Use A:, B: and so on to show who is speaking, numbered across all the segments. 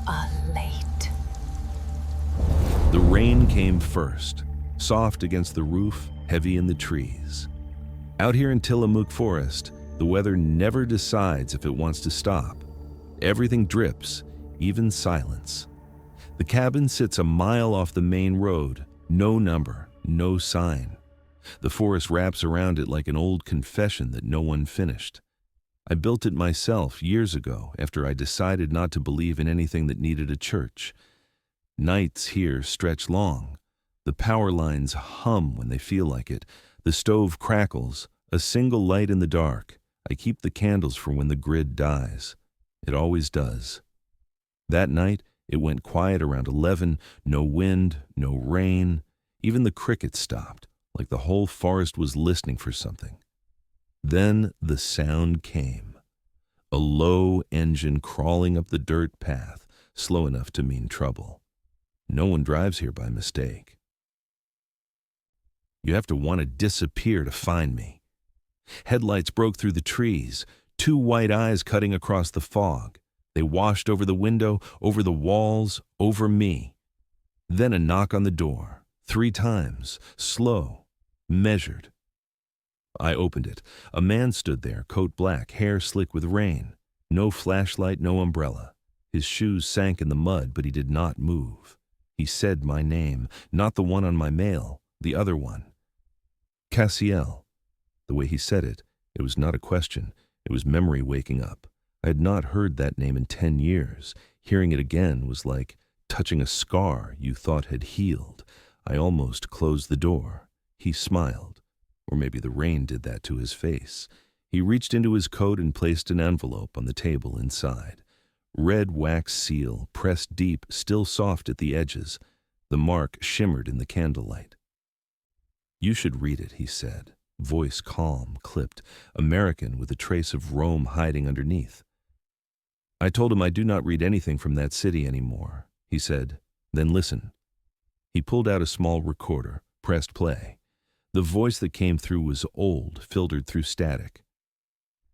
A: are late.
B: The rain came first, soft against the roof, heavy in the trees. Out here in Tillamook Forest, the weather never decides if it wants to stop. Everything drips, even silence. The cabin sits a mile off the main road, no number, no sign. The forest wraps around it like an old confession that no one finished. I built it myself years ago after I decided not to believe in anything that needed a church. Nights here stretch long. The power lines hum when they feel like it. The stove crackles, a single light in the dark. I keep the candles for when the grid dies. It always does. That night, it went quiet around 11, no wind, no rain. Even the crickets stopped, like the whole forest was listening for something. Then the sound came. A low engine crawling up the dirt path, slow enough to mean trouble. No one drives here by mistake. You have to want to disappear to find me. Headlights broke through the trees, two white eyes cutting across the fog. They washed over the window, over the walls, over me. Then a knock on the door, 3 times, slow, measured. I opened it. A man stood there, coat black, hair slick with rain. No flashlight, no umbrella. His shoes sank in the mud, but he did not move. He said my name, not the one on my mail, the other one. Cassiel. The way he said it, it was not a question. It was memory waking up. I had not heard that name in 10 years. Hearing it again was like touching a scar you thought had healed. I almost closed the door. He smiled. Or maybe the rain did that to his face. He reached into his coat and placed an envelope on the table inside. Red wax seal, pressed deep, still soft at the edges. The mark shimmered in the candlelight. You should read it, he said. Voice calm, clipped, American with a trace of Rome hiding underneath. I told him I do not read anything from that city anymore. He said, then listen. He pulled out a small recorder, pressed play. The voice that came through was old, filtered through static.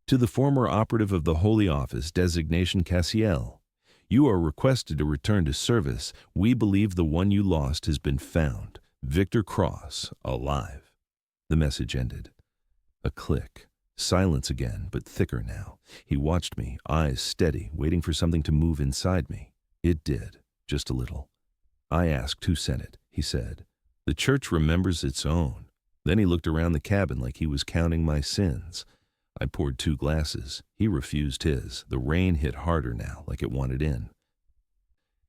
B: To the former operative of the Holy Office, designation Cassiel, you are requested to return to service. We believe the one you lost has been found. Victor Cross, alive. The message ended. A click. Silence again, but thicker now. He watched me, eyes steady, waiting for something to move inside me. It did, just a little. I asked who sent it. He said, the church remembers its own. Then he looked around the cabin like he was counting my sins. I poured 2 glasses. He refused his. The rain hit harder now, like it wanted in.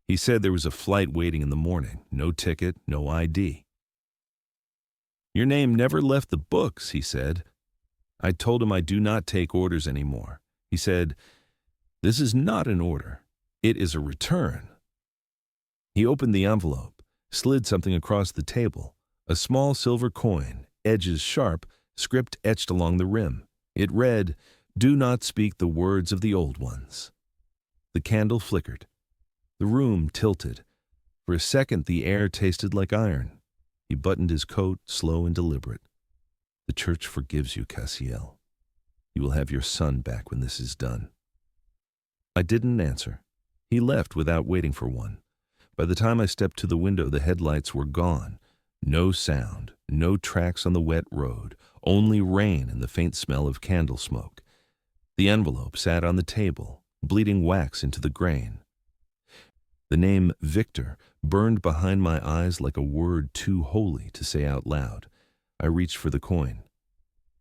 B: He said there was a flight waiting in the morning. No ticket, no ID. Your name never left the books, he said. I told him I do not take orders anymore. He said, this is not an order. It is a return. He opened the envelope, slid something across the table. A small silver coin, edges sharp, script etched along the rim. It read, do not speak the words of the old ones. The candle flickered. The room tilted. For a second, the air tasted like iron. He buttoned his coat, slow and deliberate. The church forgives you, Cassiel. You will have your son back when this is done. I didn't answer. He left without waiting for one. By the time I stepped to the window, the headlights were gone. No sound, no tracks on the wet road, only rain and the faint smell of candle smoke. The envelope sat on the table, bleeding wax into the grain. The name Victor burned behind my eyes like a word too holy to say out loud. I reached for the coin.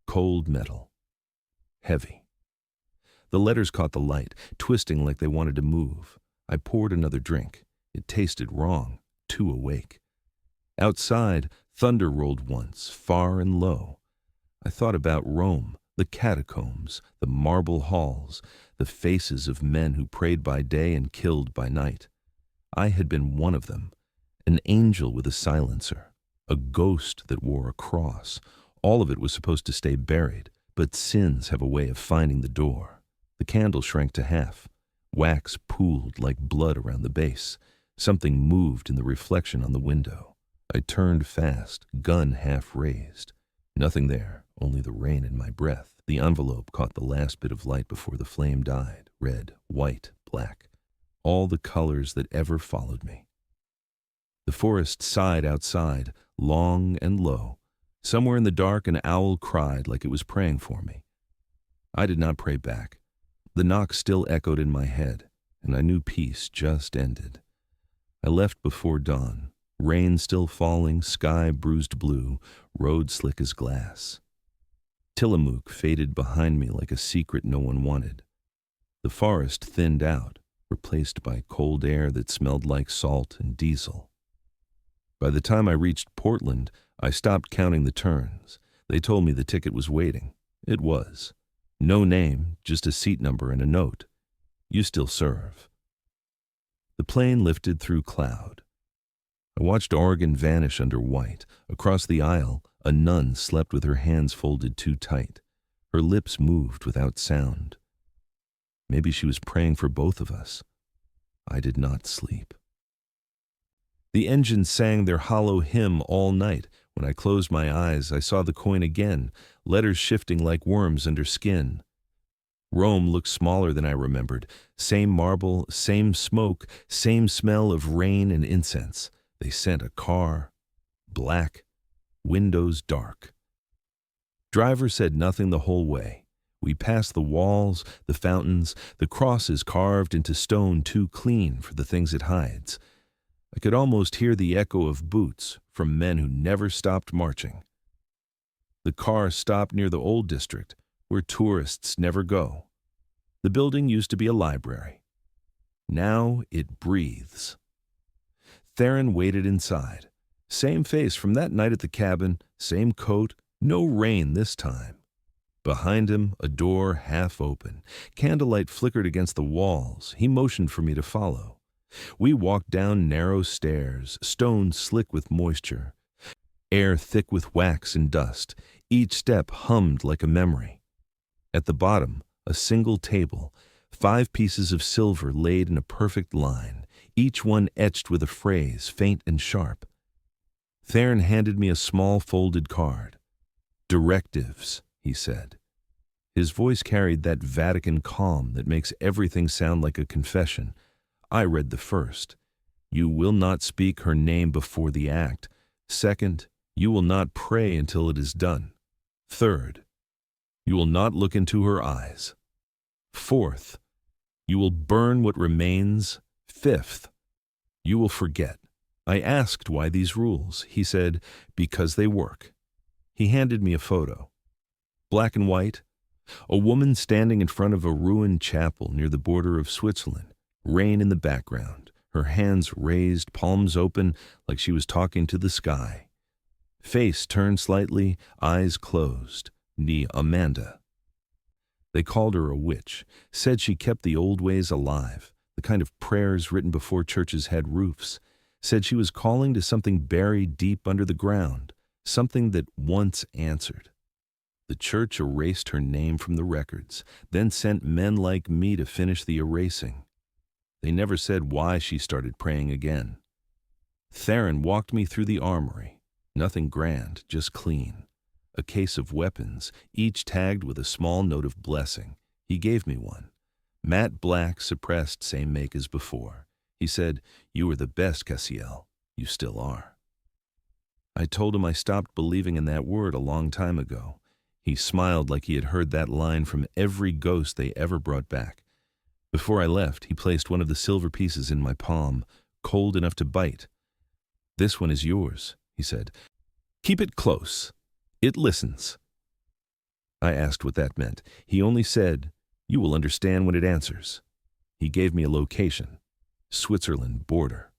B: Cold metal. Heavy. The letters caught the light, twisting like they wanted to move. I poured another drink. It tasted wrong, too awake. Outside, thunder rolled once, far and low. I thought about Rome, the catacombs, the marble halls, the faces of men who prayed by day and killed by night. I had been one of them, an angel with a silencer, a ghost that wore a cross. All of it was supposed to stay buried, but sins have a way of finding the door. The candle shrank to half. Wax pooled like blood around the base. Something moved in the reflection on the window. I turned fast, gun half raised. Nothing there, only the rain in my breath. The envelope caught the last bit of light before the flame died. Red, white, black. all the colors that ever followed me. The forest sighed outside, long and low. Somewhere in the dark, an owl cried like it was praying for me. I did not pray back. The knock still echoed in my head, and I knew peace just ended. I left before dawn, rain still falling, sky bruised blue, road slick as glass. Tillamook faded behind me like a secret no one wanted. The forest thinned out, replaced by cold air that smelled like salt and diesel. By the time I reached Portland, I stopped counting the turns. They told me the ticket was waiting. It was. No name, just a seat number and a note. You still serve. The plane lifted through cloud. I watched Oregon vanish under white. Across the aisle, a nun slept with her hands folded too tight. Her lips moved without sound. Maybe she was praying for both of us. I did not sleep. The engines sang their hollow hymn all night. When I closed my eyes, I saw the coin again, letters shifting like worms under skin. Rome looked smaller than I remembered. Same marble, same smoke, same smell of rain and incense. They sent a car, black, windows dark. Driver said nothing the whole way. We passed the walls, the fountains, the crosses carved into stone too clean for the things it hides. I could almost hear the echo of boots from men who never stopped marching. The car stopped near the old district, where tourists never go. The building used to be a library. Now it breathes. Theron waited inside. Same face from that night at the cabin, same coat, no rain this time. Behind him, a door half open. Candlelight flickered against the walls. He motioned for me to follow. We walked down narrow stairs, stone slick with moisture, air thick with wax and dust. Each step hummed like a memory. At the bottom, a single table, 5 pieces of silver laid in a perfect line, each one etched with a phrase, faint and sharp. Theron handed me a small folded card. "Directives," he said. His voice carried that Vatican calm that makes everything sound like a confession. I read the first. You will not speak her name before the act. Second, you will not pray until it is done. Third, you will not look into her eyes. Fourth, you will burn what remains. Fifth, you will forget. I asked why these rules. He said, because they work. He handed me a photo. Black and white. A woman standing in front of a ruined chapel near the border of Switzerland. Rain in the background, her hands raised, palms open, like she was talking to the sky. Face turned slightly, eyes closed. The Amanda. They called her a witch, said she kept the old ways alive, the kind of prayers written before churches had roofs, said she was calling to something buried deep under the ground, something that once answered. The church erased her name from the records, then sent men like me to finish the erasing. They never said why she started praying again. Theron walked me through the armory. Nothing grand, just clean. A case of weapons, each tagged with a small note of blessing. He gave me one. Matte black, suppressed, same make as before. He said, "You were the best, Cassiel. You still are." I told him I stopped believing in that word a long time ago. He smiled like he had heard that line from every ghost they ever brought back. Before I left, he placed one of the silver pieces in my palm, cold enough to bite. "This one is yours," he said. "Keep it close. It listens." I asked what that meant. He only said, "You will understand when it answers." He gave me a location. Switzerland border.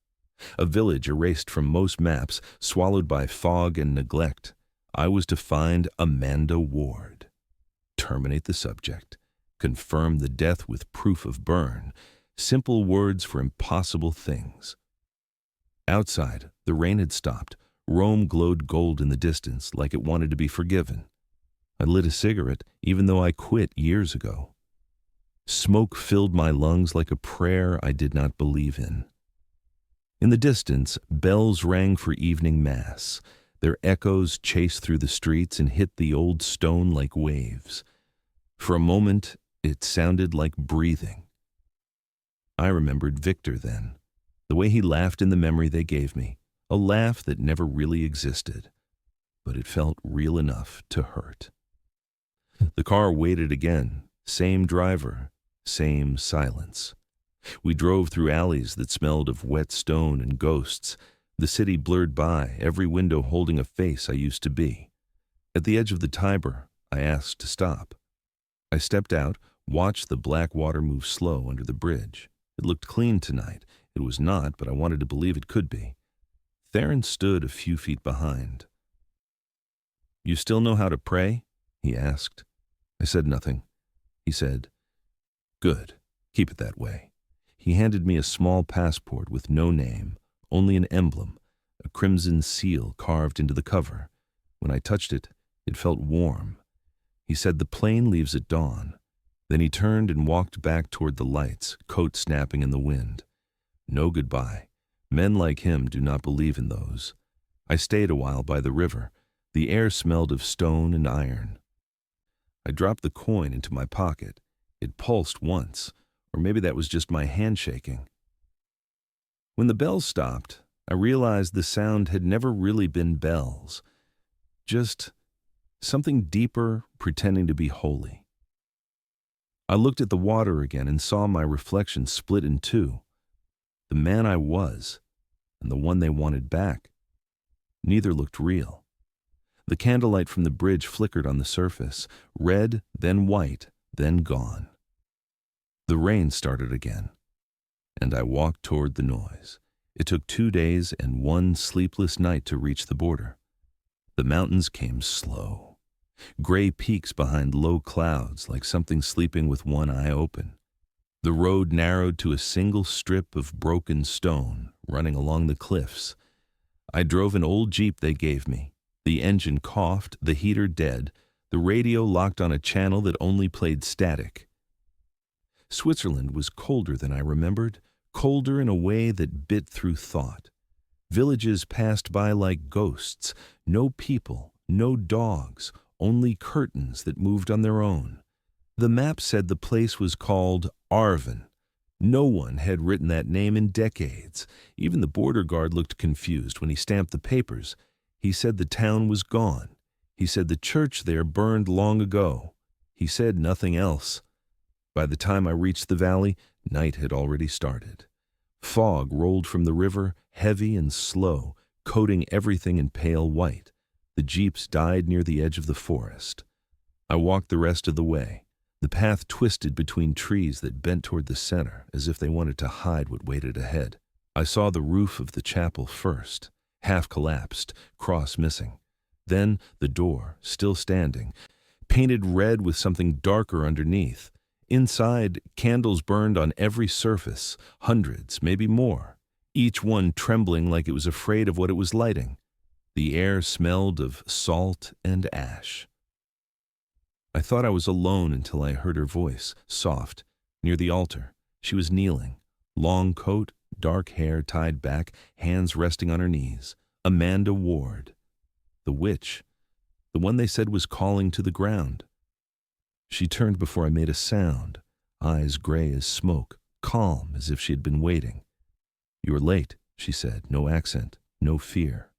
B: A village erased from most maps, swallowed by fog and neglect. I was to find Amanda Ward. Terminate the subject. Confirm the death with proof of burn. Simple words for impossible things. Outside, the rain had stopped. Rome glowed gold in the distance, like it wanted to be forgiven. I lit a cigarette, even though I quit years ago. Smoke filled my lungs like a prayer I did not believe in. In the distance, bells rang for evening mass. Their echoes chased through the streets and hit the old stone like waves. For a moment, it sounded like breathing. I remembered Victor then, the way he laughed in the memory they gave me, a laugh that never really existed, but it felt real enough to hurt. The car waited again, same driver, same silence. We drove through alleys that smelled of wet stone and ghosts. The city blurred by, every window holding a face I used to be. At the edge of the Tiber, I asked to stop. I stepped out, watched the black water move slow under the bridge. It looked clean tonight. It was not, but I wanted to believe it could be. Theron stood a few feet behind. "You still know how to pray?" he asked. I said nothing. He said, "Good. Keep it that way." He handed me a small passport with no name, only an emblem, a crimson seal carved into the cover. When I touched it, it felt warm. He said the plane leaves at dawn. Then he turned and walked back toward the lights, coat snapping in the wind. No goodbye. Men like him do not believe in those. I stayed a while by the river. The air smelled of stone and iron. I dropped the coin into my pocket. It pulsed once, or maybe that was just my hand shaking. When the bells stopped, I realized the sound had never really been bells, just something deeper pretending to be holy. I looked at the water again and saw my reflection split in two. The man I was, and the one they wanted back. Neither looked real. The candlelight from the bridge flickered on the surface, red, then white, then gone. The rain started again, and I walked toward the noise. It took 2 days and 1 sleepless night to reach the border. The mountains came slow. Gray peaks behind low clouds, like something sleeping with one eye open. The road narrowed to a single strip of broken stone running along the cliffs. I drove an old Jeep they gave me. The engine coughed, the heater dead, the radio locked on a channel that only played static. Switzerland was colder than I remembered, colder in a way that bit through thought. Villages passed by like ghosts, no people, no dogs, only curtains that moved on their own. The map said the place was called Arvin. No one had written that name in decades. Even the border guard looked confused when he stamped the papers. He said the town was gone. He said the church there burned long ago. He said nothing else. By the time I reached the valley, night had already started. Fog rolled from the river, heavy and slow, coating everything in pale white. The jeeps died near the edge of the forest. I walked the rest of the way. The path twisted between trees that bent toward the center, as if they wanted to hide what waited ahead. I saw the roof of the chapel first, half collapsed, cross missing. Then the door, still standing, painted red with something darker underneath. Inside, candles burned on every surface, hundreds, maybe more, each one trembling like it was afraid of what it was lighting. The air smelled of salt and ash. I thought I was alone until I heard her voice, soft, near the altar. She was kneeling, long coat, dark hair tied back, hands resting on her knees. Amanda Ward. The witch, the one they said was calling to the ground. She turned before I made a sound, eyes gray as smoke, calm as if she had been waiting. "You are late," she said, no accent, no fear.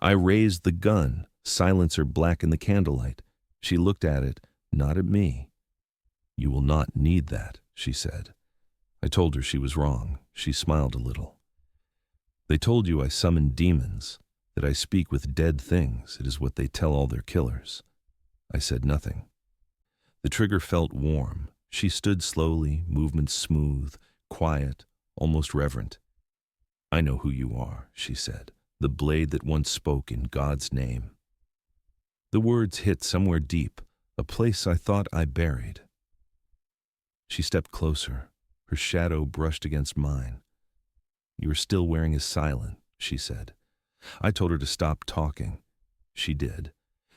B: I raised the gun, silencer black in the candlelight. She looked at it, not at me. "You will not need that," she said. I told her she was wrong. She smiled a little. "They told you I summoned demons, that I speak with dead things. It is what they tell all their killers." I said nothing. The trigger felt warm. She stood slowly, movements smooth, quiet, almost reverent. "I know who you are," she said, "the blade that once spoke in God's name." The words hit somewhere deep, a place I thought I buried. She stepped closer. Her shadow brushed against mine. "You are still wearing a silent," she said. I told her to stop talking. She did.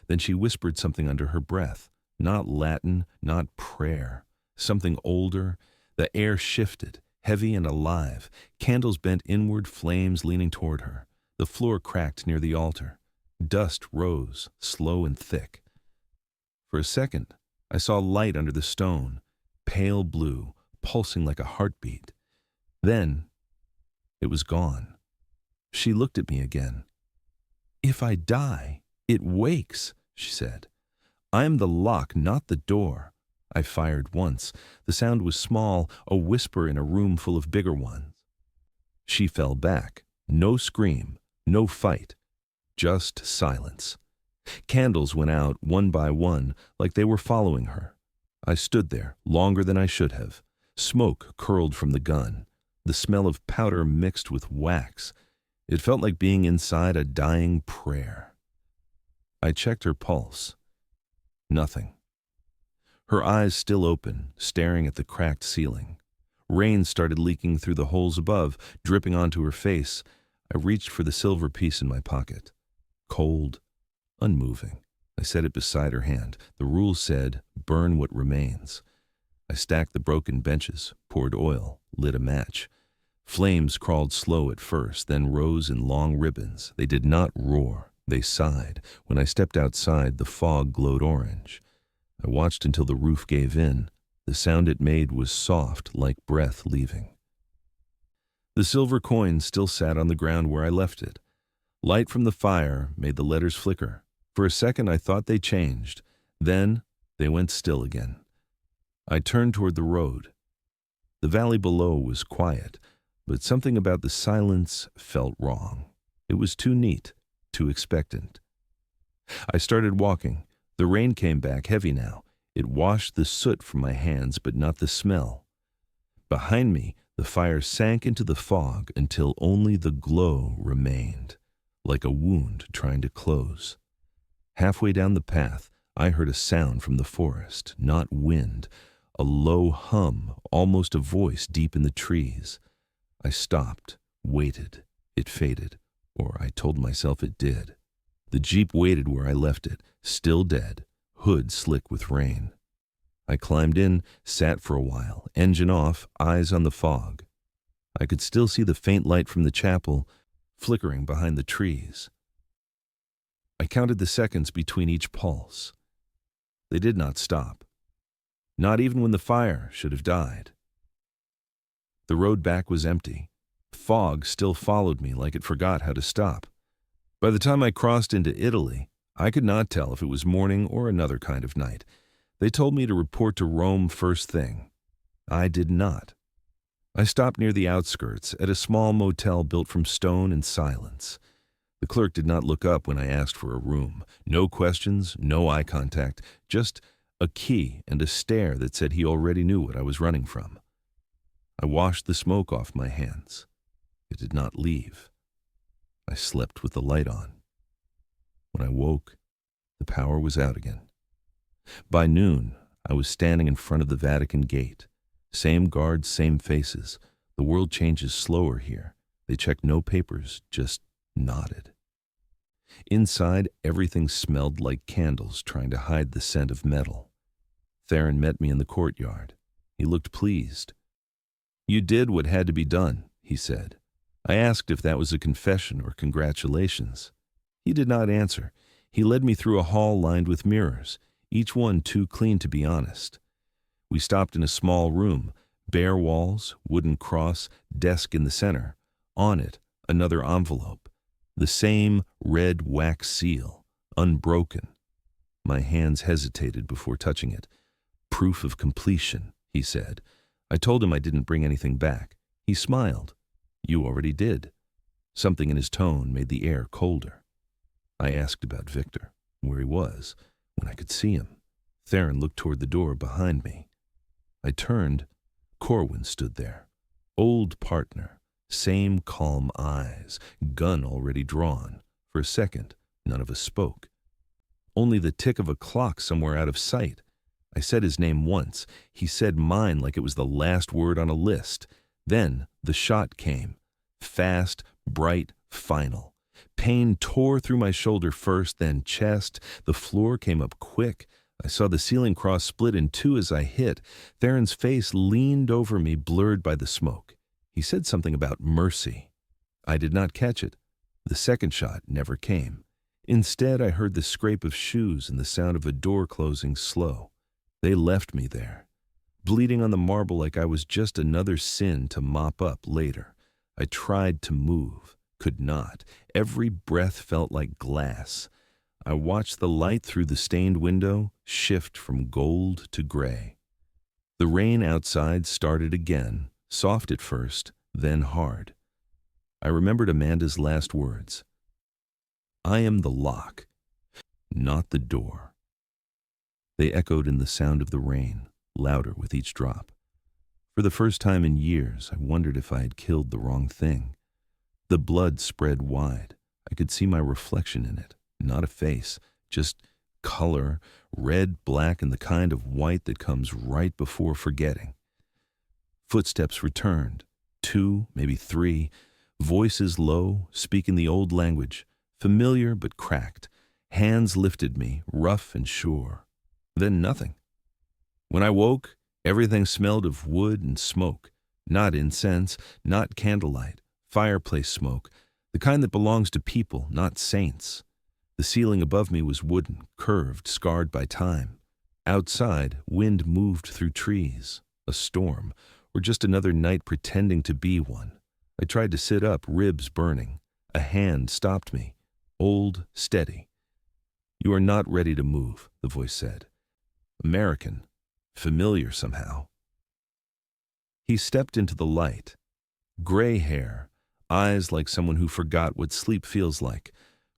B: Then she whispered something under her breath. Not Latin, not prayer. Something older. The air shifted, heavy and alive. Candles bent inward, flames leaning toward her. The floor cracked near the altar. Dust rose, slow and thick. For a second, I saw light under the stone, pale blue, pulsing like a heartbeat. Then it was gone. She looked at me again. "If I die, it wakes," she said. "I'm the lock, not the door." I fired once. The sound was small, a whisper in a room full of bigger ones. She fell back. No scream, no fight, just silence. Candles went out one by one, like they were following her. I stood there, longer than I should have. Smoke curled from the gun. The smell of powder mixed with wax. It felt like being inside a dying prayer. I checked her pulse. Nothing. Her eyes still open, staring at the cracked ceiling. Rain started leaking through the holes above, dripping onto her face. I reached for the silver piece in my pocket. Cold, unmoving. I set it beside her hand. The rule said, burn what remains. I stacked the broken benches, poured oil, lit a match. Flames crawled slow at first, then rose in long ribbons. They did not roar. They sighed. When I stepped outside, the fog glowed orange. I watched until the roof gave in. The sound it made was soft, like breath leaving. The silver coin still sat on the ground where I left it. Light from the fire made the letters flicker. For a second I thought they changed. Then they went still again. I turned toward the road. The valley below was quiet, but something about the silence felt wrong. It was too neat, too expectant. I started walking. The rain came back heavy now. It washed the soot from my hands, but not the smell. Behind me, the fire sank into the fog until only the glow remained, like a wound trying to close. Halfway down the path, I heard a sound from the forest, not wind, a low hum, almost a voice deep in the trees. I stopped, waited. It faded, or I told myself it did. The Jeep waited where I left it, still dead, hood slick with rain. I climbed in, sat for a while, engine off, eyes on the fog. I could still see the faint light from the chapel flickering behind the trees. I counted the seconds between each pulse. They did not stop, not even when the fire should have died. The road back was empty. Fog still followed me like it forgot how to stop. By the time I crossed into Italy, I could not tell if it was morning or another kind of night. They told me to report to Rome first thing. I did not. I stopped near the outskirts at a small motel built from stone and silence. The clerk did not look up when I asked for a room. No questions, no eye contact, just a key and a stare that said he already knew what I was running from. I washed the smoke off my hands. It did not leave. I slept with the light on. When I woke, the power was out again. By noon, I was standing in front of the Vatican gate. Same guards, same faces. The world changes slower here. They checked no papers, just nodded. Inside, everything smelled like candles trying to hide the scent of metal. Theron met me in the courtyard. He looked pleased. "You did what had to be done," he said. I asked if that was a confession or congratulations. He did not answer. He led me through a hall lined with mirrors, each one too clean to be honest. We stopped in a small room, bare walls, wooden cross, desk in the center. On it, another envelope. The same red wax seal, unbroken. My hands hesitated before touching it. "Proof of completion," he said. I told him I didn't bring anything back. He smiled. "You already did." Something in his tone made the air colder. I asked about Victor, where he was, when I could see him. Theron looked toward the door behind me. I turned. Corwin stood there. Old partner. Same calm eyes. Gun already drawn. For a second, none of us spoke. Only the tick of a clock somewhere out of sight. I said his name once. He said mine like it was the last word on a list. Then the shot came. Fast, bright, final. Pain tore through my shoulder first, then chest. The floor came up quick. I saw the ceiling cross split in two as I hit. Theron's face leaned over me, blurred by the smoke. He said something about mercy. I did not catch it. The second shot never came. Instead, I heard the scrape of shoes and the sound of a door closing slow. They left me there. bleeding on the marble like I was just another sin to mop up later. I tried to move, could not. Every breath felt like glass. I watched the light through the stained window shift from gold to gray. The rain outside started again, soft at first, then hard. I remembered Amanda's last words. I am the lock, not the door. They echoed in the sound of the rain, louder with each drop. For the first time in years, I wondered if I had killed the wrong thing. The blood spread wide. I could see my reflection in it, not a face, just color, red, black, and the kind of white that comes right before forgetting. Footsteps returned, 2, maybe 3, voices low, speaking the old language, familiar but cracked. Hands lifted me, rough and sure. Then nothing. When I woke, everything smelled of wood and smoke, not incense, not candlelight, fireplace smoke, the kind that belongs to people, not saints. The ceiling above me was wooden, curved, scarred by time. Outside, wind moved through trees, a storm, or just another night pretending to be one. I tried to sit up, ribs burning. A hand stopped me, old, steady. You are not ready to move, the voice said. American, familiar somehow. He stepped into the light. Gray hair, eyes like someone who forgot what sleep feels like,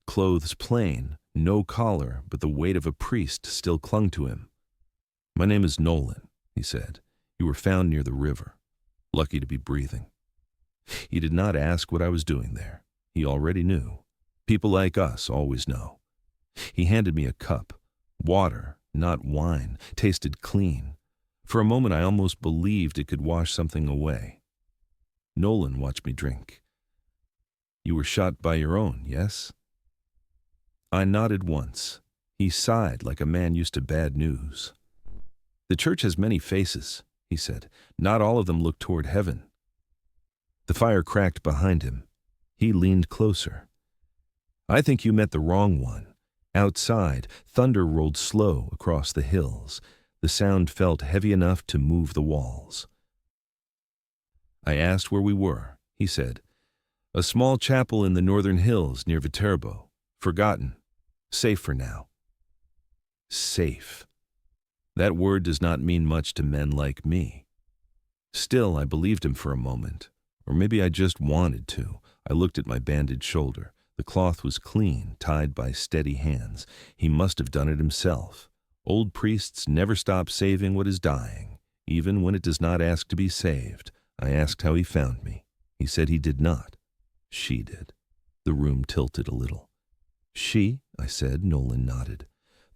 B: clothes plain, no collar, but the weight of a priest still clung to him. My name is Nolan, he said. You were found near the river. Lucky to be breathing. He did not ask what I was doing there. He already knew. People like us always know. He handed me a cup. Water, not wine, tasted clean. For a moment I almost believed it could wash something away. Nolan watched me drink. You were shot by your own, yes? I nodded once. He sighed like a man used to bad news. The church has many faces, he said. Not all of them look toward heaven. The fire cracked behind him. He leaned closer. I think you met the wrong one. Outside, thunder rolled slow across the hills. The sound felt heavy enough to move the walls. I asked where we were, he said. A small chapel in the northern hills near Viterbo. Forgotten. Safe for now. Safe. That word does not mean much to men like me. Still, I believed him for a moment. Or maybe I just wanted to. I looked at my bandaged shoulder. The cloth was clean, tied by steady hands. He must have done it himself. Old priests never stop saving what is dying, even when it does not ask to be saved. I asked how he found me. He said he did not. She did. The room tilted a little. She, I said. Nolan nodded.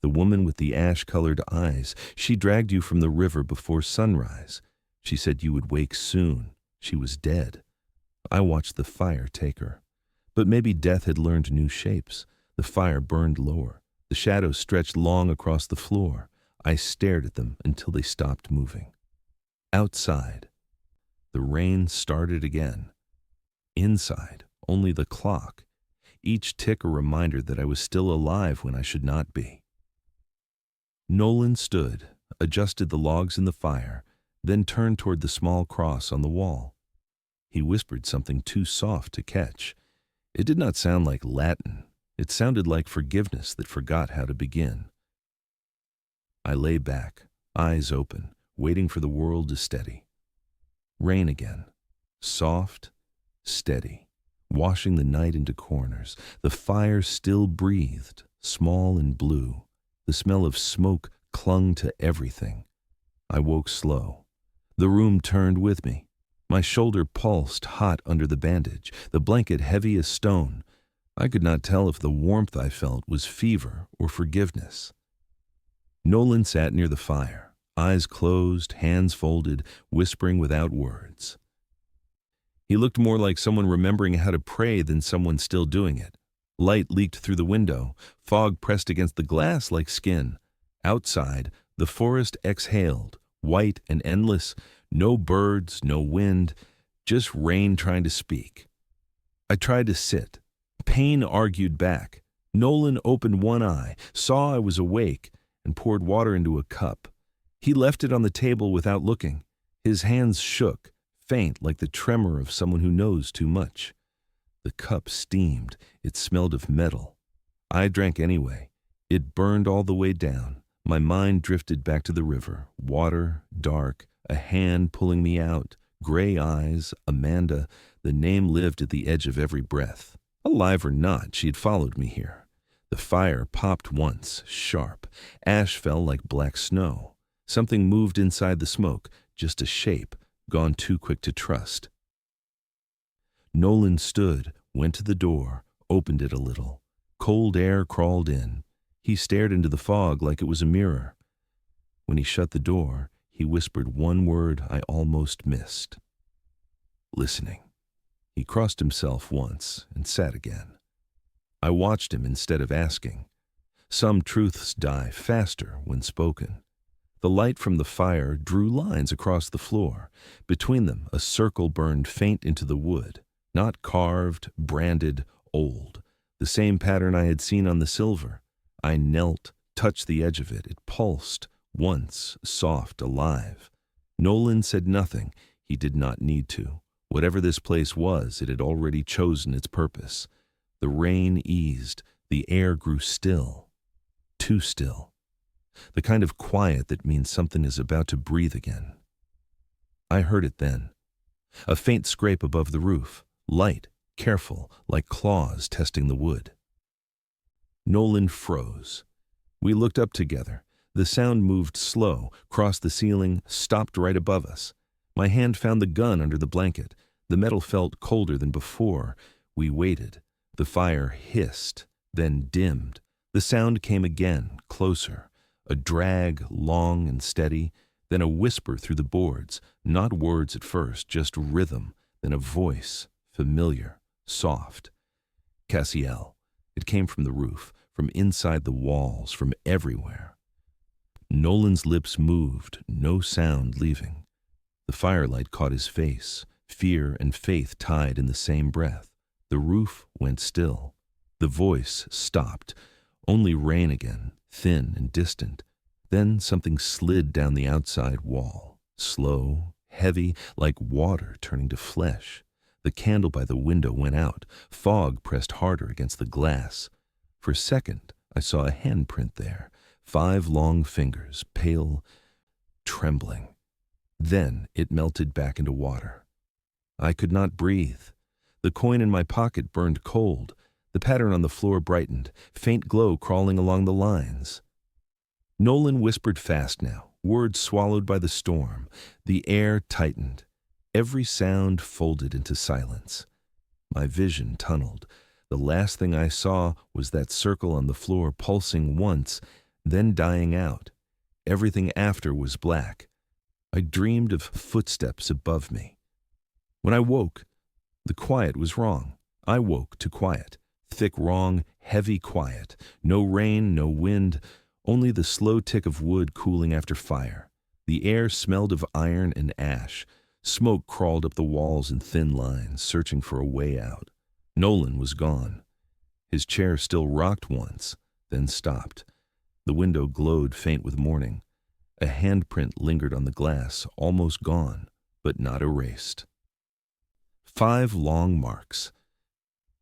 B: The woman with the ash-colored eyes. She dragged you from the river before sunrise. She said you would wake soon. She was dead. I watched the fire take her. But maybe death had learned new shapes. The fire burned lower. The shadows stretched long across the floor. I stared at them until they stopped moving. Outside, the rain started again. Inside, only the clock. Each tick a reminder that I was still alive when I should not be. Nolan stood, adjusted the logs in the fire, then turned toward the small cross on the wall. He whispered something too soft to catch. It did not sound like Latin. It sounded like forgiveness that forgot how to begin. I lay back, eyes open, waiting for the world to steady. Rain again. Soft, steady, washing the night into corners. The fire still breathed, small and blue. The smell of smoke clung to everything. I woke slow. The room turned with me. My shoulder pulsed hot under the bandage, the blanket heavy as stone. I could not tell if the warmth I felt was fever or forgiveness. Nolan sat near the fire, eyes closed, hands folded, whispering without words. He looked more like someone remembering how to pray than someone still doing it. Light leaked through the window, fog pressed against the glass like skin. Outside, the forest exhaled, white and endless. No birds, no wind, just rain trying to speak. I tried to sit. Pain argued back. Nolan opened one eye, saw I was awake, and poured water into a cup. He left it on the table without looking. His hands shook, faint like the tremor of someone who knows too much. The cup steamed. It smelled of metal. I drank anyway. It burned all the way down. My mind drifted back to the river. Water, dark, a hand pulling me out, gray eyes, Amanda. The name lived at the edge of every breath. Alive or not, she had followed me here. The fire popped once, sharp. Ash fell like black snow. Something moved inside the smoke, just a shape, gone too quick to trust. Nolan stood, went to the door, opened it a little. Cold air crawled in. He stared into the fog like it was a mirror. When he shut the door, he whispered one word I almost missed. Listening. He crossed himself once and sat again. I watched him instead of asking. Some truths die faster when spoken. The light from the fire drew lines across the floor. Between them, a circle burned faint into the wood. Not carved, branded, old. The same pattern I had seen on the silver. I knelt, touched the edge of it. It pulsed, once, soft, alive. Nolan said nothing. He did not need to. Whatever this place was, it had already chosen its purpose. The rain eased. The air grew still. Too still. The kind of quiet that means something is about to breathe again. I heard it then. A faint scrape above the roof. Light, careful, like claws testing the wood. Nolan froze. We looked up together. The sound moved slow, crossed the ceiling, stopped right above us. My hand found the gun under the blanket. The metal felt colder than before. We waited. The fire hissed, then dimmed. The sound came again, closer. A drag, long and steady, then a whisper through the boards. Not words at first, just rhythm, then a voice, familiar, soft. Cassiel. It came from the roof, from inside the walls, from everywhere. Nolan's lips moved, no sound leaving. The firelight caught his face, fear and faith tied in the same breath. The roof went still. The voice stopped. Only rain again, thin and distant. Then something slid down the outside wall, slow, heavy, like water turning to flesh. The candle by the window went out. Fog pressed harder against the glass. For a second, I saw a handprint there. 5 long fingers, pale, trembling. Then it melted back into water. I could not breathe. The coin in my pocket burned cold. The pattern on the floor brightened, faint glow crawling along the lines. Nolan whispered fast now, words swallowed by the storm. The air tightened. Every sound folded into silence. My vision tunneled. The last thing I saw was that circle on the floor pulsing once, then dying out. Everything after was black. I dreamed of footsteps above me. When I woke, the quiet was wrong. I woke to quiet. Thick, wrong, heavy quiet. No rain, no wind, only the slow tick of wood cooling after fire. The air smelled of iron and ash. Smoke crawled up the walls in thin lines, searching for a way out. Nolan was gone. His chair still rocked once, then stopped. The window glowed faint with morning. A handprint lingered on the glass, almost gone, but not erased. 5 long marks.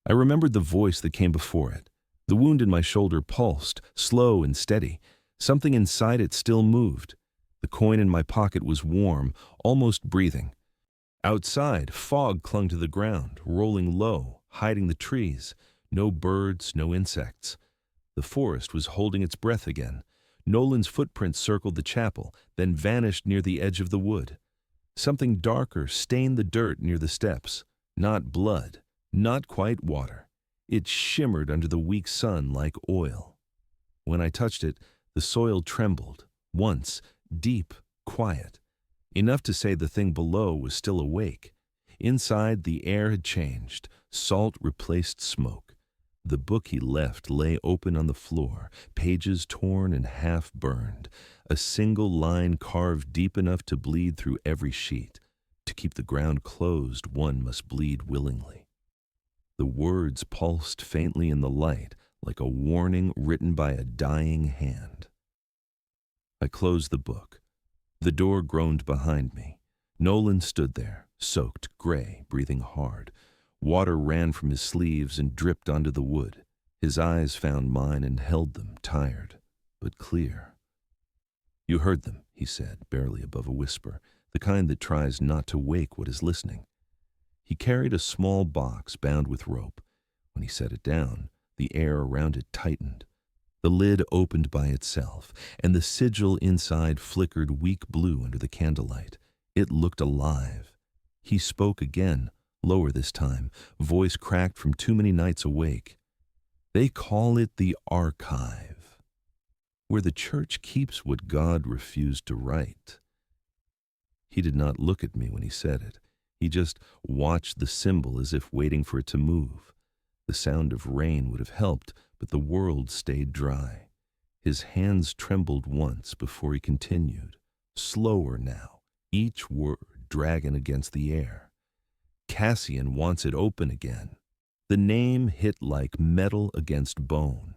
B: I remembered the voice that came before it. The wound in my shoulder pulsed, slow and steady. Something inside it still moved. The coin in my pocket was warm, almost breathing. Outside, fog clung to the ground, rolling low, hiding the trees. No birds, no insects. The forest was holding its breath again. Nolan's footprints circled the chapel, then vanished near the edge of the wood. Something darker stained the dirt near the steps. Not blood, not quite water. It shimmered under the weak sun like oil. When I touched it, the soil trembled. Once, deep, quiet. Enough to say the thing below was still awake. Inside, the air had changed. Salt replaced smoke. The book he left lay open on the floor, pages torn and half burned, a single line carved deep enough to bleed through every sheet. To keep the ground closed, one must bleed willingly. The words pulsed faintly in the light, like a warning written by a dying hand. I closed the book. The door groaned behind me. Nolan stood there, soaked, gray, breathing hard. Water ran from his sleeves and dripped onto the wood. His eyes found mine and held them, tired, but clear. "You heard them," he said, barely above a whisper, the kind that tries not to wake what is listening. He carried a small box bound with rope. When he set it down, the air around it tightened. The lid opened by itself, and the sigil inside flickered weak blue under the candlelight. It looked alive. He spoke again, lower this time, voice cracked from too many nights awake. "They call it the archive, where the church keeps what God refused to write." He did not look at me when he said it. He just watched the symbol as if waiting for it to move. The sound of rain would have helped, but the world stayed dry. His hands trembled once before he continued, slower now, each word dragging against the air. "Cassian wants it open again." The name hit like metal against bone.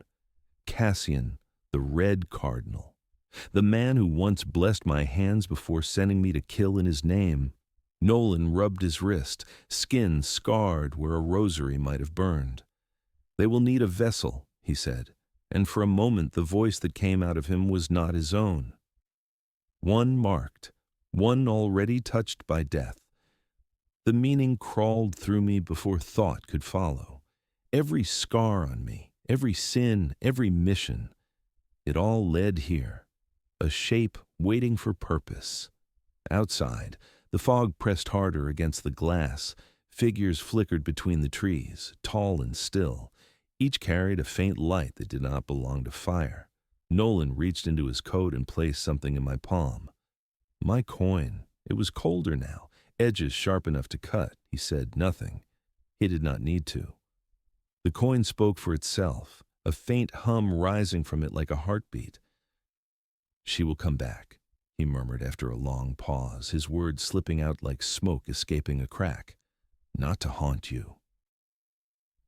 B: Cassian, the Red Cardinal. The man who once blessed my hands before sending me to kill in his name. Nolan rubbed his wrist, skin scarred where a rosary might have burned. "They will need a vessel," he said, and for a moment the voice that came out of him was not his own. One marked, one already touched by death. The meaning crawled through me before thought could follow. Every scar on me, every sin, every mission, it all led here, a shape waiting for purpose. Outside, the fog pressed harder against the glass. Figures flickered between the trees, tall and still. Each carried a faint light that did not belong to fire. Nolan reached into his coat and placed something in my palm. My coin. It was colder now, edges sharp enough to cut. He said nothing. He did not need to. The coin spoke for itself, a faint hum rising from it like a heartbeat. "She will come back," he murmured after a long pause, his words slipping out like smoke escaping a crack. "Not to haunt you.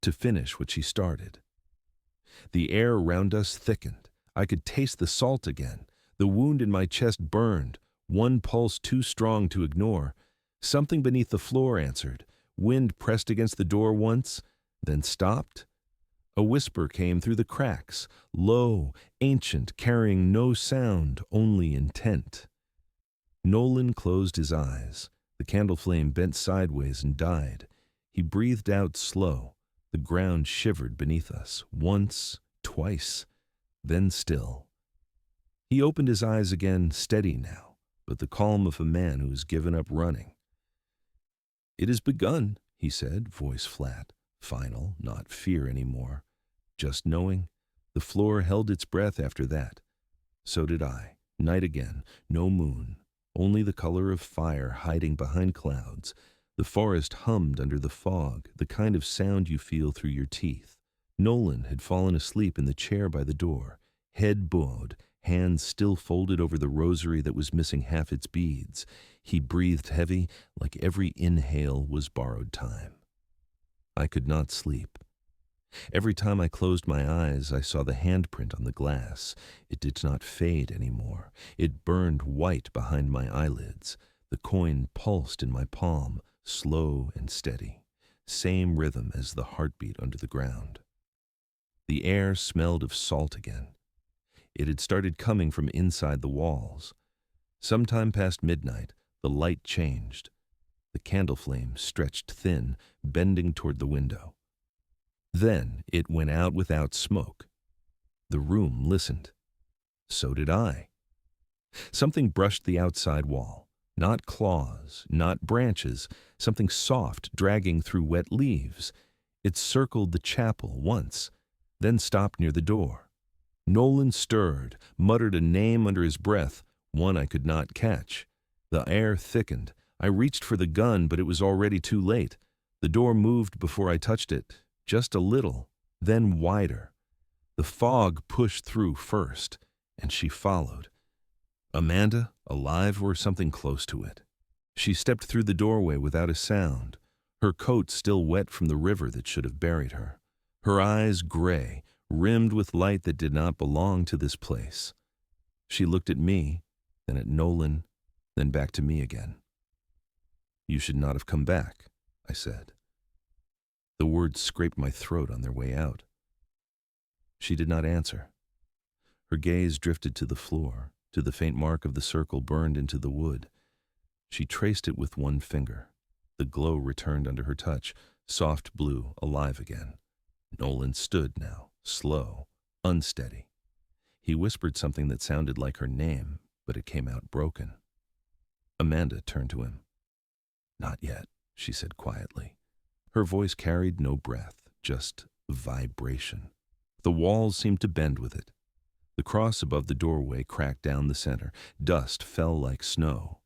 B: To finish what she started." The air around us thickened. I could taste the salt again. The wound in my chest burned, one pulse too strong to ignore. Something beneath the floor answered. Wind pressed against the door once, then stopped. A whisper came through the cracks, low, ancient, carrying no sound, only intent. Nolan closed his eyes. The candle flame bent sideways and died. He breathed out slow. The ground shivered beneath us, once, twice, then still. He opened his eyes again, steady now, but the calm of a man who has given up running. "It has begun," he said, voice flat, final, not fear anymore. Just knowing. The floor held its breath after that. So did I. Night again, no moon, only the color of fire hiding behind clouds. The forest hummed under the fog, the kind of sound you feel through your teeth. Nolan had fallen asleep in the chair by the door, head bowed, hands still folded over the rosary that was missing half its beads. He breathed heavy, like every inhale was borrowed time. I could not sleep. Every time I closed my eyes, I saw the handprint on the glass. It did not fade anymore. It burned white behind my eyelids. The coin pulsed in my palm, slow and steady, same rhythm as the heartbeat under the ground. The air smelled of salt again. It had started coming from inside the walls. Sometime past midnight, the light changed. The candle flame stretched thin, bending toward the window. Then it went out without smoke. The room listened. So did I. Something brushed the outside wall. Not claws, not branches, something soft dragging through wet leaves. It circled the chapel once, then stopped near the door. Nolan stirred, muttered a name under his breath, one I could not catch. The air thickened. I reached for the gun, but it was already too late. The door moved before I touched it, just a little, then wider. The fog pushed through first, and she followed. Amanda, alive or something close to it. She stepped through the doorway without a sound, her coat still wet from the river that should have buried her. Her eyes gray, rimmed with light that did not belong to this place. She looked at me, then at Nolan, then back to me again. "You should not have come back," I said. The words scraped my throat on their way out. She did not answer. Her gaze drifted to the floor, to the faint mark of the circle burned into the wood. She traced it with one finger. The glow returned under her touch, soft blue, alive again. Nolan stood now, slow, unsteady. He whispered something that sounded like her name, but it came out broken. Amanda turned to him. "Not yet," she said quietly. Her voice carried no breath, just vibration. The walls seemed to bend with it. The cross above the doorway cracked down the center. Dust fell like snow.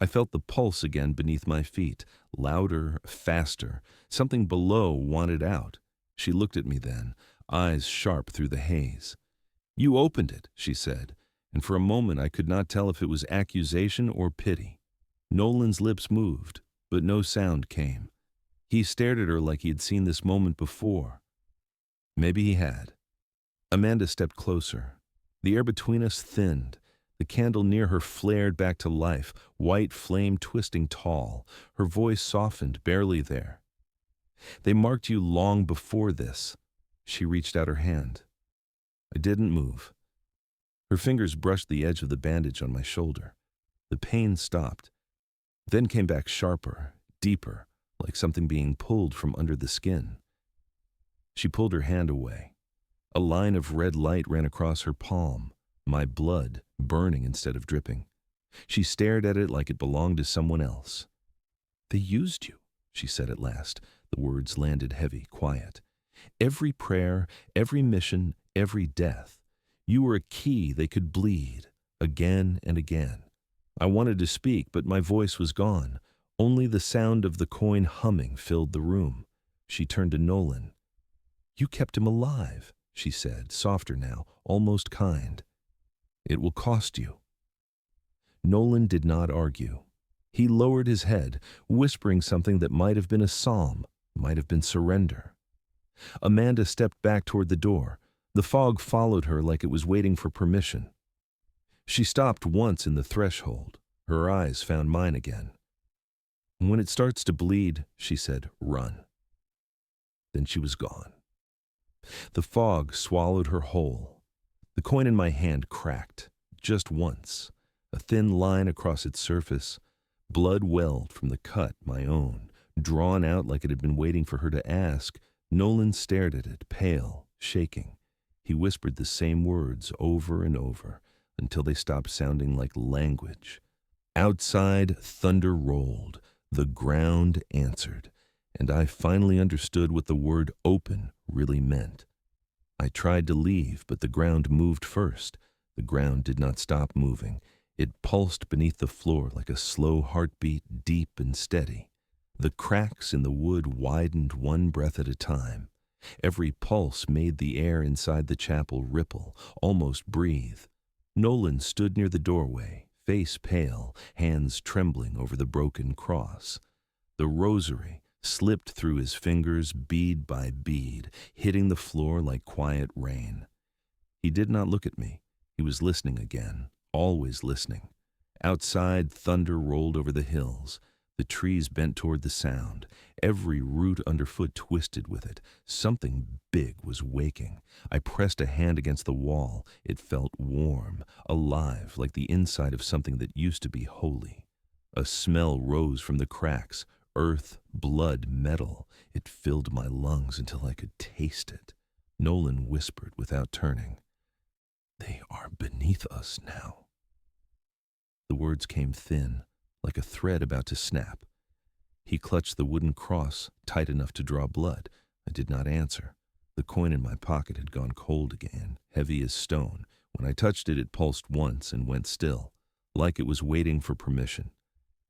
B: I felt the pulse again beneath my feet, louder, faster. Something below wanted out. She looked at me then, eyes sharp through the haze. "You opened it," she said, and for a moment I could not tell if it was accusation or pity. Nolan's lips moved, but no sound came. He stared at her like he had seen this moment before. Maybe he had. Amanda stepped closer. The air between us thinned. The candle near her flared back to life, white flame twisting tall. Her voice softened, barely there. "They marked you long before this." She reached out her hand. I didn't move. Her fingers brushed the edge of the bandage on my shoulder. The pain stopped, then came back sharper, deeper, like something being pulled from under the skin. She pulled her hand away. A line of red light ran across her palm, my blood burning instead of dripping. She stared at it like it belonged to someone else. "They used you," she said at last. The words landed heavy, quiet. "Every prayer, every mission, every death. You were a key they could bleed, again and again." I wanted to speak, but my voice was gone. Only the sound of the coin humming filled the room. She turned to Nolan. "You kept him alive," she said, softer now, almost kind. "It will cost you." Nolan did not argue. He lowered his head, whispering something that might have been a psalm, might have been surrender. Amanda stepped back toward the door. The fog followed her like it was waiting for permission. She stopped once in the threshold. Her eyes found mine again. "When it starts to bleed," she said, "run." Then she was gone. The fog swallowed her whole. The coin in my hand cracked, just once, a thin line across its surface. Blood welled from the cut, my own, drawn out like it had been waiting for her to ask. Nolan stared at it, pale, shaking. He whispered the same words over and over until they stopped sounding like language. Outside, thunder rolled. The ground answered, and I finally understood what the word open really meant. I tried to leave, but the ground moved first. The ground did not stop moving. It pulsed beneath the floor like a slow heartbeat, deep and steady. The cracks in the wood widened one breath at a time. Every pulse made the air inside the chapel ripple, almost breathe. Nolan stood near the doorway, face pale, hands trembling over the broken cross. The rosary slipped through his fingers bead by bead, hitting the floor like quiet rain. He did not look at me. He was listening again, always listening. Outside, thunder rolled over the hills. The trees bent toward the sound. Every root underfoot twisted with it. Something big was waking. I pressed a hand against the wall. It felt warm, alive, like the inside of something that used to be holy. A smell rose from the cracks. Earth, blood, metal. It filled my lungs until I could taste it. Nolan whispered without turning, "They are beneath us now." The words came thin, like a thread about to snap. He clutched the wooden cross tight enough to draw blood. I did not answer. The coin in my pocket had gone cold again, heavy as stone. When I touched it, it pulsed once and went still, like it was waiting for permission.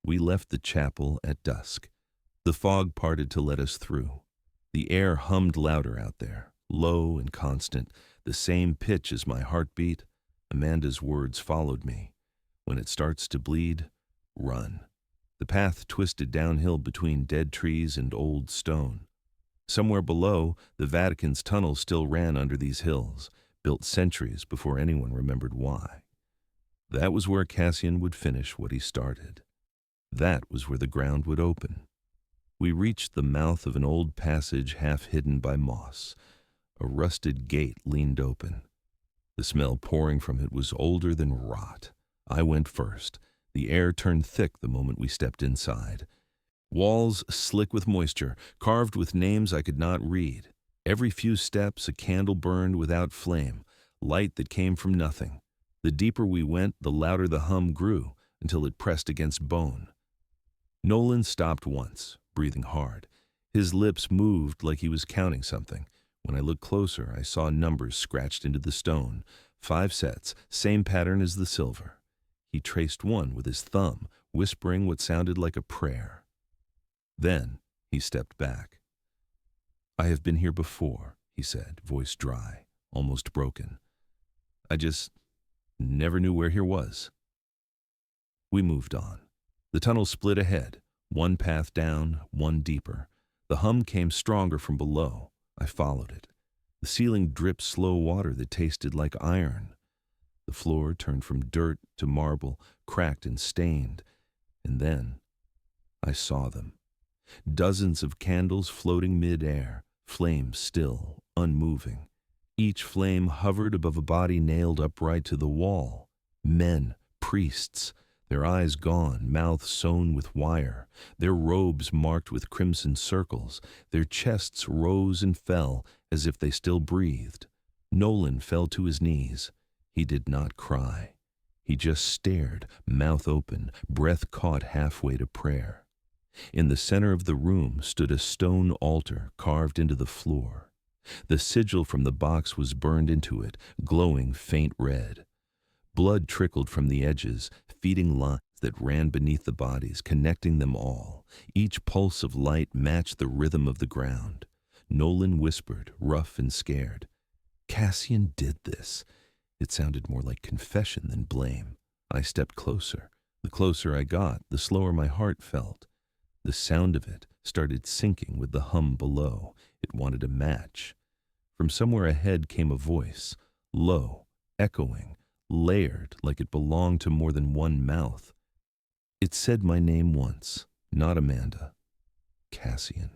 B: We left the chapel at dusk. The fog parted to let us through. The air hummed louder out there, low and constant, the same pitch as my heartbeat. Amanda's words followed me. "When it starts to bleed, run." The path twisted downhill between dead trees and old stone. Somewhere below, the Vatican's tunnel still ran under these hills, built centuries before anyone remembered why. That was where Cassian would finish what he started. That was where the ground would open. We reached the mouth of an old passage half hidden by moss. A rusted gate leaned open. The smell pouring from it was older than rot. I went first. The air turned thick the moment we stepped inside. Walls slick with moisture, carved with names I could not read. Every few steps a candle burned without flame, light that came from nothing. The deeper we went, the louder the hum grew, until it pressed against bone. Nolan stopped once, breathing hard. His lips moved like he was counting something. When I looked closer, I saw numbers scratched into the stone. 5 sets, same pattern as the silver. He traced one with his thumb, whispering what sounded like a prayer. Then he stepped back. "I have been here before," he said, voice dry, almost broken. "I just never knew where here was." We moved on. The tunnel split ahead, one path down, one deeper. The hum came stronger from below. I followed it. The ceiling dripped slow water that tasted like iron. The floor turned from dirt to marble, cracked and stained. And then I saw them. Dozens of candles floating mid-air, flames still, unmoving. Each flame hovered above a body nailed upright to the wall. Men, priests, their eyes gone, mouths sewn with wire, their robes marked with crimson circles, their chests rose and fell as if they still breathed. Nolan fell to his knees. He did not cry. He just stared, mouth open, breath caught halfway to prayer. In the center of the room stood a stone altar carved into the floor. The sigil from the box was burned into it, glowing faint red. Blood trickled from the edges, feeding lines that ran beneath the bodies, connecting them all. Each pulse of light matched the rhythm of the ground. Nolan whispered, rough and scared, "Cassian did this." It sounded more like confession than blame. I stepped closer. The closer I got, the slower my heart felt. The sound of it started syncing with the hum below. It wanted a match. From somewhere ahead came a voice, low, echoing, layered like it belonged to more than one mouth. It said my name once, not Amanda. Cassian.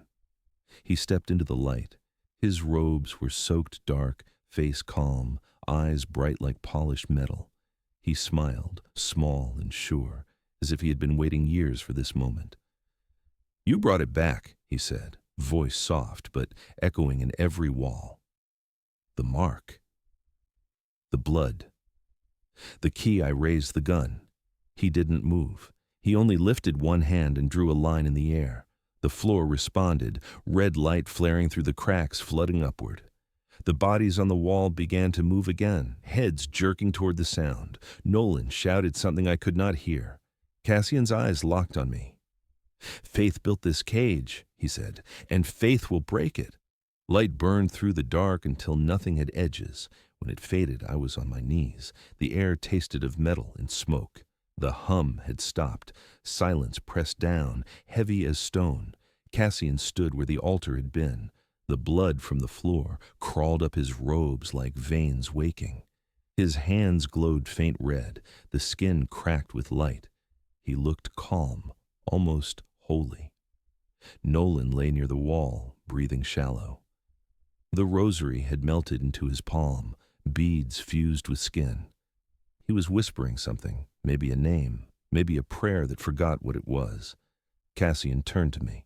B: He stepped into the light. His robes were soaked dark, face calm, eyes bright like polished metal. He smiled, small and sure, as if he had been waiting years for this moment. "You brought it back," he said, voice soft but echoing in every wall. The mark. The blood. The key. I raised the gun. He didn't move. He only lifted one hand and drew a line in the air. The floor responded, red light flaring through the cracks, flooding upward. The bodies on the wall began to move again, heads jerking toward the sound. Nolan shouted something I could not hear. Cassian's eyes locked on me. "Faith built this cage," he said, "and faith will break it." Light burned through the dark until nothing had edges. When it faded, I was on my knees. The air tasted of metal and smoke. The hum had stopped. Silence pressed down, heavy as stone. Cassian stood where the altar had been. The blood from the floor crawled up his robes like veins waking. His hands glowed faint red. The skin cracked with light. He looked calm, almost holy. Nolan lay near the wall, breathing shallow. The rosary had melted into his palm, beads fused with skin. He was whispering something, maybe a name, maybe a prayer that forgot what it was. Cassian turned to me.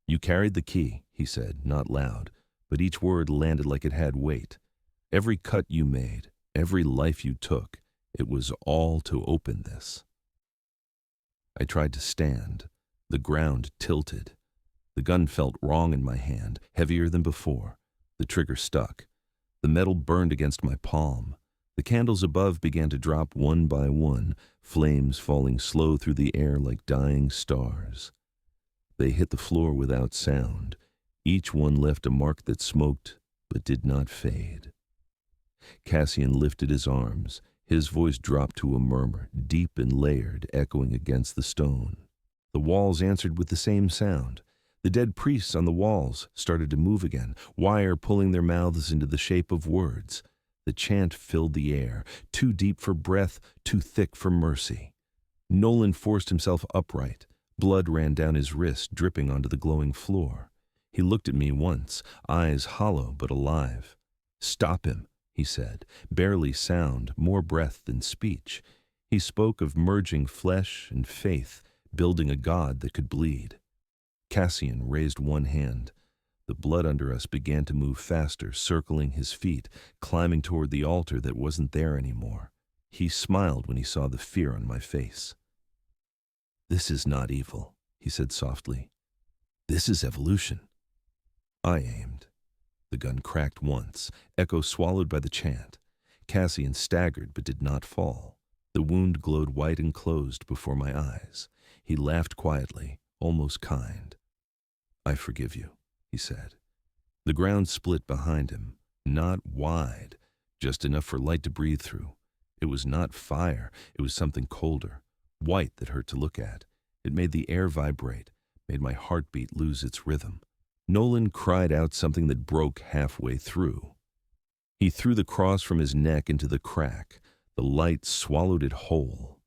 B: "You carried the key," he said, not loud, but each word landed like it had weight. "Every cut you made, every life you took, it was all to open this." I tried to stand. The ground tilted. The gun felt wrong in my hand, heavier than before. The trigger stuck. The metal burned against my palm. The candles above began to drop one by one, flames falling slow through the air like dying stars. They hit the floor without sound. Each one left a mark that smoked but did not fade. Cassian lifted his arms. His voice dropped to a murmur, deep and layered, echoing against the stone. The walls answered with the same sound. The dead priests on the walls started to move again, wire pulling their mouths into the shape of words. The chant filled the air, too deep for breath, too thick for mercy. Nolan forced himself upright. Blood ran down his wrist, dripping onto the glowing floor. He looked at me once, eyes hollow but alive. "Stop him," he said, barely sound, more breath than speech. He spoke of merging flesh and faith, building a god that could bleed. Cassian raised one hand. The blood under us began to move faster, circling his feet, climbing toward the altar that wasn't there anymore. He smiled when he saw the fear on my face. "This is not evil," he said softly. "This is evolution." I aimed. The gun cracked once, echo swallowed by the chant. Cassian staggered but did not fall. The wound glowed white and closed before my eyes. He laughed quietly, almost kind. "I forgive you," he said. The ground split behind him, not wide, just enough for light to breathe through. It was not fire, it was something colder, white that hurt to look at. It made the air vibrate, made my heartbeat lose its rhythm. Nolan cried out something that broke halfway through. He threw the cross from his neck into the crack. The light swallowed it whole.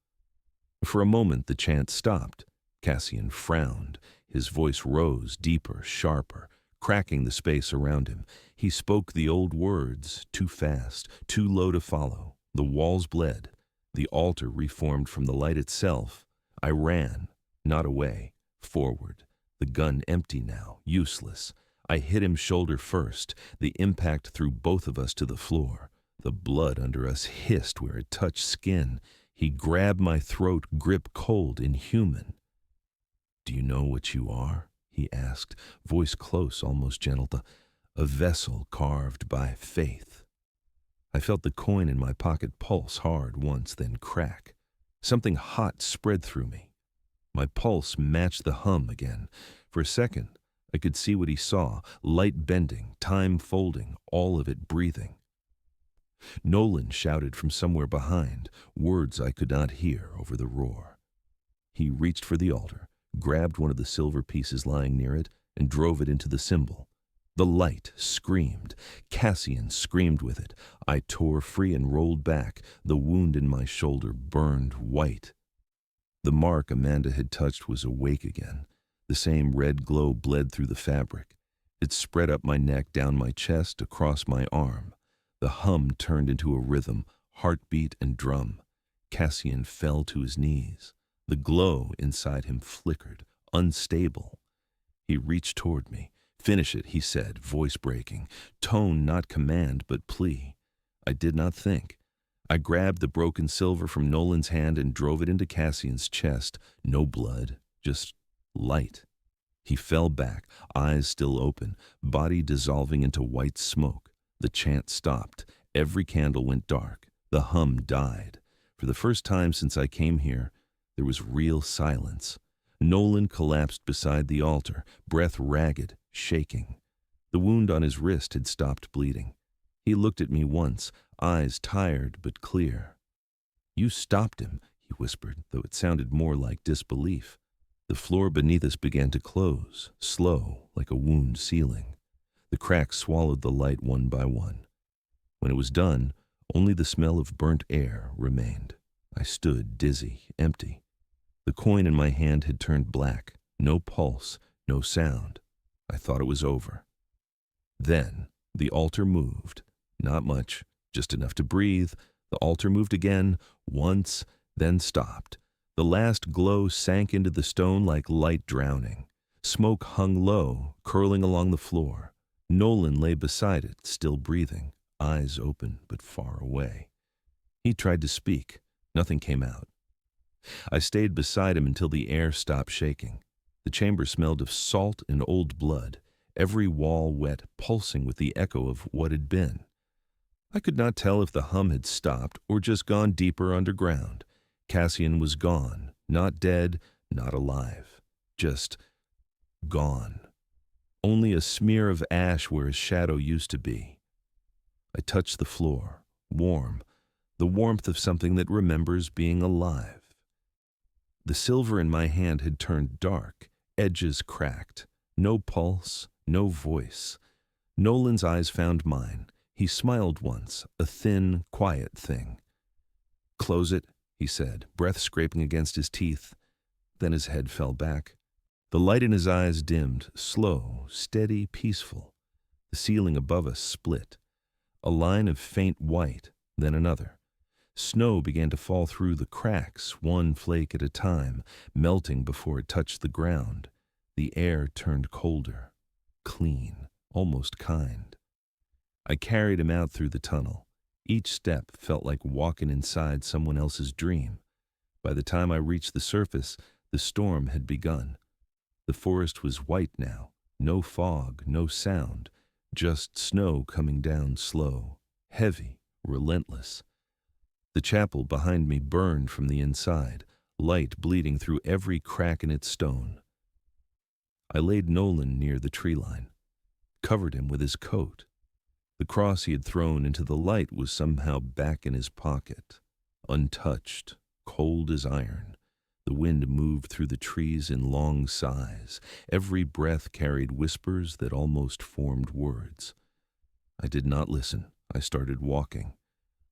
B: For a moment the chant stopped. Cassian frowned. His voice rose, deeper, sharper, cracking the space around him. He spoke the old words, too fast, too low to follow. The walls bled. The altar reformed from the light itself. I ran, not away, forward. The gun empty now, useless. I hit him shoulder first. The impact threw both of us to the floor. The blood under us hissed where it touched skin. He grabbed my throat, grip cold, inhuman. "Do you know what you are?" he asked, voice close, almost gentle. "A vessel carved by faith." I felt the coin in my pocket pulse hard once, then crack. Something hot spread through me. My pulse matched the hum again. For a second, I could see what he saw, light bending, time folding, all of it breathing. Nolan shouted from somewhere behind, words I could not hear over the roar. He reached for the altar, grabbed one of the silver pieces lying near it, and drove it into the symbol. The light screamed. Cassian screamed with it. I tore free and rolled back. The wound in my shoulder burned white. The mark Amanda had touched was awake again. The same red glow bled through the fabric. It spread up my neck, down my chest, across my arm. The hum turned into a rhythm, heartbeat and drum. Cassian fell to his knees. The glow inside him flickered, unstable. He reached toward me. "Finish it," he said, voice breaking. Tone not command, but plea. I did not think. I grabbed the broken silver from Nolan's hand and drove it into Cassian's chest. No blood, just light. He fell back, eyes still open, body dissolving into white smoke. The chant stopped. Every candle went dark. The hum died. For the first time since I came here, there was real silence. Nolan collapsed beside the altar, breath ragged, shaking. The wound on his wrist had stopped bleeding. He looked at me once, eyes tired but clear. "You stopped him," he whispered, though it sounded more like disbelief. The floor beneath us began to close, slow, like a wound sealing. The cracks swallowed the light one by one. When it was done, only the smell of burnt air remained. I stood dizzy, empty. The coin in my hand had turned black. No pulse, no sound. I thought it was over. Then the altar moved. Not much, just enough to breathe. The altar moved again, once, then stopped. The last glow sank into the stone like light drowning. Smoke hung low, curling along the floor. Nolan lay beside it, still breathing, eyes open but far away. He tried to speak. Nothing came out. I stayed beside him until the air stopped shaking. The chamber smelled of salt and old blood, every wall wet, pulsing with the echo of what had been. I could not tell if the hum had stopped or just gone deeper underground. Cassian was gone, not dead, not alive, just gone. Only a smear of ash where his shadow used to be. I touched the floor, warm, the warmth of something that remembers being alive. The silver in my hand had turned dark, edges cracked, no pulse, no voice. Nolan's eyes found mine. He smiled once, a thin, quiet thing. "Close it," he said, breath scraping against his teeth. Then his head fell back. The light in his eyes dimmed, slow, steady, peaceful. The ceiling above us split. A line of faint white, then another. Snow began to fall through the cracks, one flake at a time, melting before it touched the ground. The air turned colder, clean, almost kind. I carried him out through the tunnel. Each step felt like walking inside someone else's dream. By the time I reached the surface, the storm had begun. The forest was white now, no fog, no sound, just snow coming down slow, heavy, relentless. The chapel behind me burned from the inside, light bleeding through every crack in its stone. I laid Nolan near the tree line, covered him with his coat. The cross he had thrown into the light was somehow back in his pocket, untouched, cold as iron. The wind moved through the trees in long sighs. Every breath carried whispers that almost formed words. I did not listen. I started walking.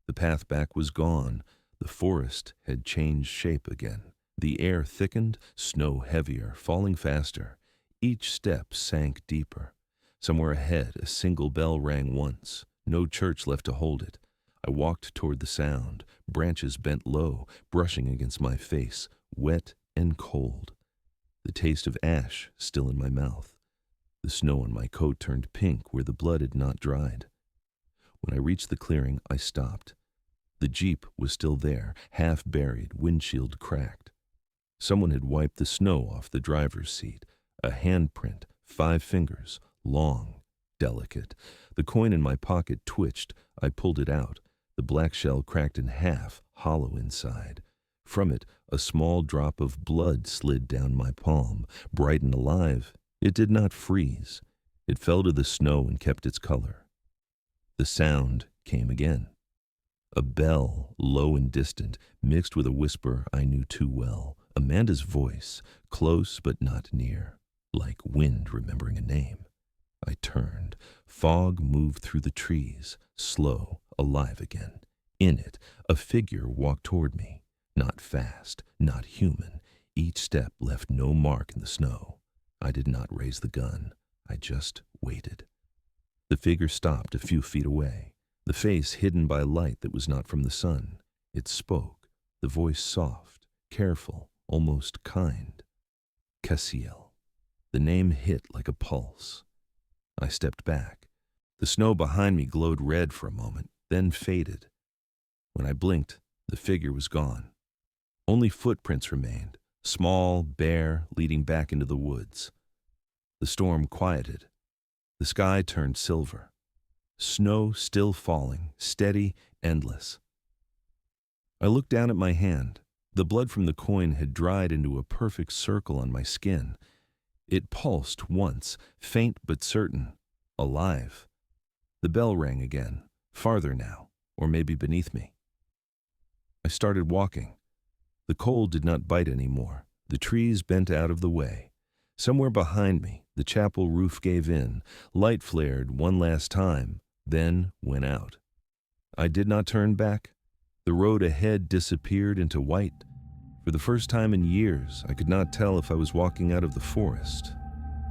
B: The path back was gone. The forest had changed shape again. The air thickened, snow heavier, falling faster. Each step sank deeper. Somewhere ahead, a single bell rang once. No church left to hold it. I walked toward the sound. Branches bent low, brushing against my face, wet and cold. The taste of ash still in my mouth. The snow on my coat turned pink where the blood had not dried. When I reached the clearing, I stopped. The Jeep was still there, half buried, windshield cracked. Someone had wiped the snow off the driver's seat. A handprint, 5 fingers, long, delicate. The coin in my pocket twitched. I pulled it out. The black shell cracked in half, hollow inside. From it, a small drop of blood slid down my palm. Bright and alive, it did not freeze. It fell to the snow and kept its color. The sound came again. A bell, low and distant, mixed with a whisper I knew too well. Amanda's voice, close but not near, like wind remembering a name. I turned. Fog moved through the trees, slow, alive again. In it, a figure walked toward me. Not fast, not human. Each step left no mark in the snow. I did not raise the gun. I just waited. The figure stopped a few feet away, the face hidden by light that was not from the sun. It spoke, the voice soft, careful, almost kind. Cassiel. The name hit like a pulse. I stepped back. The snow behind me glowed red for a moment, then faded. When I blinked, the figure was gone. Only footprints remained, small, bare, leading back into the woods. The storm quieted. The sky turned silver. Snow still falling, steady, endless. I looked down at my hand. The blood from the coin had dried into a perfect circle on my skin. It pulsed once, faint but certain, alive. The bell rang again, farther now, or maybe beneath me. I started walking. The cold did not bite anymore. The trees bent out of the way. Somewhere behind me, the chapel roof gave in. Light flared one last time, then went out. I did not turn back. The road ahead disappeared into white. For the first time in years, I could not tell if I was walking out of the forest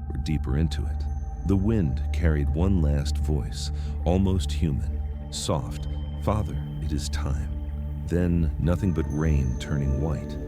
B: or deeper into it. The wind carried one last voice, almost human, soft. "Father, it is time." Then nothing but rain turning white.